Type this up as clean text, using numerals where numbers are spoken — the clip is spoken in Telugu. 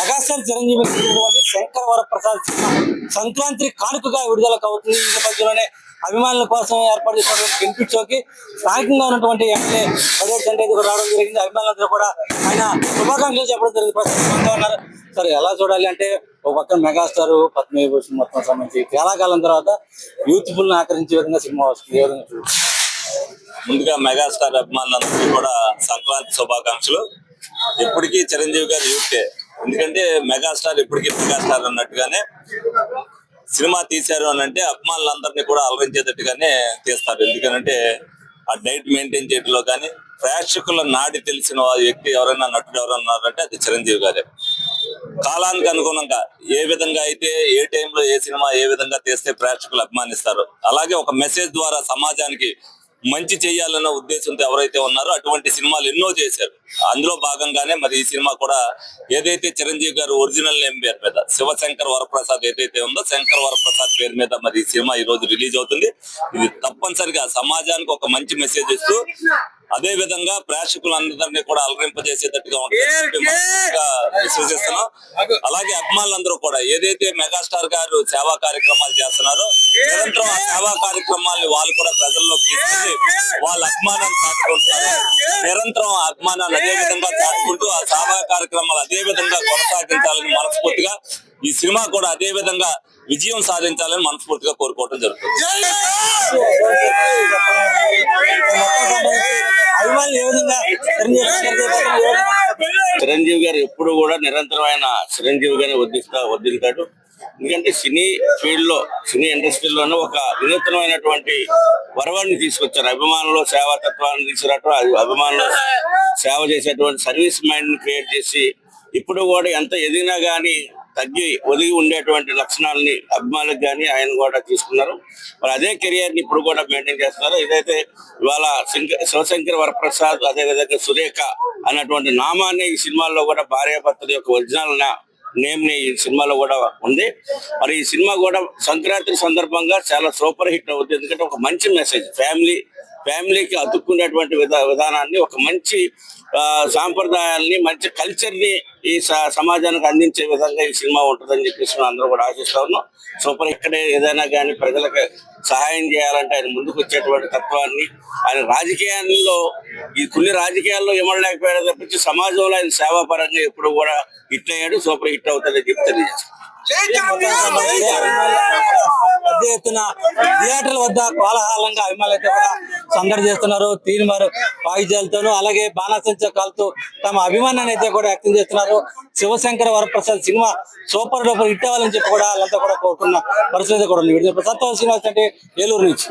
మెగాస్టార్ చిరంజీవి శంకర్ వరప్రసాద్ సినిమా సంక్రాంతి కానుకగా విడుదలకు అవుతుంది. ఈ నేపథ్యంలోనే అభిమానుల కోసం ఏర్పాటు చేసినటువంటి బెనిఫిట్ షోకి స్థానికంగా ఉన్నటువంటి ఎమ్మెల్యే బడ్జెట్ సెంటర్ రావడం జరిగింది. అభిమానులందరూ కూడా ఆయన శుభాకాంక్షలు చెప్పడం జరిగింది. ప్రస్తుతం ఉన్నారు సార్, ఎలా చూడాలి అంటే ఒక పక్కన మెగాస్టార్ పద్మవిభూషణ్ మొత్తం సంబంధించి చాలా కాలం తర్వాత యూత్ఫుల్ ఆకరించే విధంగా సినిమా వస్తుంది. ఏ విధంగా ముందుగా మెగాస్టార్ అభిమానులందరికీ కూడా సంక్రాంతి శుభాకాంక్షలు. ఎప్పటికీ చిరంజీవి గారు యూతే, ఎందుకంటే మెగాస్టార్ ఎప్పటికీ మెగాస్టార్ అన్నట్టుగానే సినిమా తీశారు అని అంటే అభిమానులందరినీ కూడా అలరించేటట్టుగానే తీస్తారు. ఎందుకంటే ఆ డైట్ మెయింటైన్ చేయడంలో కానీ ప్రేక్షకుల నాడి తెలిసిన వ్యక్తి ఎవరైనా నటుడు ఎవరైనా ఉన్నారంటే అది చిరంజీవి గారే. కాలానికి అనుగుణంగా ఏ విధంగా అయితే ఏ టైంలో ఏ సినిమా ఏ విధంగా తీస్తే ప్రేక్షకులు అభిమానిస్తారు, అలాగే ఒక మెసేజ్ ద్వారా సమాజానికి మంచి చేయాలన్న ఉద్దేశంతో ఎవరైతే ఉన్నారో అటువంటి సినిమాలు ఎన్నో చేశారు. అందులో భాగంగానే మరి ఈ సినిమా కూడా ఏదైతే చిరంజీవి గారు ఒరిజినల్ నేమ్ పేరు మీద శివశంకర్ వరప్రసాద్ ఏదైతే ఉందో శంకర్ వరప్రసాద్ పేరు మీద మరి ఈ సినిమా ఈ రోజు రిలీజ్ అవుతుంది. ఇది తప్పనిసరిగా సమాజానికి ఒక మంచి మెసేజ్ ఇస్తూ అదే విధంగా ప్రేక్షకులందరినీ కూడా అలరింపజేసేటట్టుగా ఉంటుంది విశ్వసిస్తున్నాం. అలాగే అభిమానులందరూ కూడా ఏదైతే మెగాస్టార్ గారు సేవా కార్యక్రమాలు చేస్తున్నారో నిరంతరం ఆ సేవా కార్యక్రమాలని వాళ్ళు కూడా ప్రజల్లోకి తీసుకుని వాళ్ళ అభిమానాన్ని చాటుకుంటున్నారు. నిరంతరం ఆ అభిమానాన్ని అదే విధంగా చాటుకుంటూ ఆ సేవా కార్యక్రమాలు అదే విధంగా కొనసాగించాలని మనస్ఫూర్తిగా, ఈ సినిమా కూడా అదే విధంగా విజయం సాధించాలని మనస్ఫూర్తిగా కోరుకోవడం జరుగుతుంది. చిరంజీవి గారు ఎప్పుడు కూడా నిరంతరమైన చిరంజీవి గారిని వదిలితాడు. ఎందుకంటే సినీ ఫీల్డ్ లో సినీ ఇండస్ట్రీలోనే ఒక వినూత్నమైనటువంటి వరవాడిని తీసుకొచ్చారు. అభిమానులు సేవాతత్వాన్ని తీసుకురావటం, అభిమానులు సేవ చేసేటువంటి సర్వీస్ మైండ్ ని క్రియేట్ చేసి ఇప్పుడు కూడా ఎంత ఎదిగినా గానీ ఒదిగి ఉండేటువంటి లక్షణాలని అభిమానులకు కానీ ఆయన కూడా తీసుకున్నారు. మరి అదే కెరియర్ ని ఇప్పుడు కూడా మెయింటైన్ చేస్తున్నారు. ఇదైతే ఇవాళ శివశంకర్ వరప్రసాద్ అదేవిధంగా సురేఖ అన్నటువంటి నామాన్ని ఈ సినిమాల్లో కూడా భార్యాభర్తల యొక్క ఒరిజినల్ నేమ్ ని ఈ సినిమాలో కూడా ఉంది. మరి ఈ సినిమా కూడా సంక్రాంతి సందర్భంగా చాలా సూపర్ హిట్ అవుతుంది. ఎందుకంటే ఒక మంచి మెసేజ్ ఫ్యామిలీకి అతుక్కునేటువంటి విధానాన్ని, ఒక మంచి సాంప్రదాయాల్ని, మంచి కల్చర్ ని ఈ సమాజానికి అందించే విధంగా ఈ సినిమా ఉంటుందని చెప్పేసి అందరూ కూడా ఆశిస్తా ఉన్నాం. సూపర్ ఇక్కడే ఏదైనా కానీ ప్రజలకు సహాయం చేయాలంటే ఆయన ముందుకు వచ్చేటువంటి తత్వాన్ని, ఆయన రాజకీయాల్లో కొన్ని రాజకీయాల్లో ఇవ్వలేకపోయాడు తప్పించి సమాజంలో ఆయన సేవాపరంగా ఎప్పుడు కూడా హిట్ అయ్యాడు. సూపర్ హిట్ అవుతుందని చెప్పి తెలియజేస్తాం. పెద్ద ఎత్తున థియేటర్ల వద్ద కోలాహలంగా అభిమానులు అయితే కూడా సందడి చేస్తున్నారు. తీన్మారు వాయిద్యాలతోనూ అలాగే బాణాసంచకాలతో తమ అభిమానాన్ని అయితే కూడా వ్యక్తం చేస్తున్నారు. శివశంకర వరప్రసాద్ సినిమా సూపర్ డూపర్ హిట్ అవ్వాలని చెప్పి కూడా వాళ్ళంతా కూడా కోరుకున్న పరిస్థితి కూడా ఉంది. ప్రసాద్ శ్రీనివాస్ అంటే ఏలూరు నుంచి.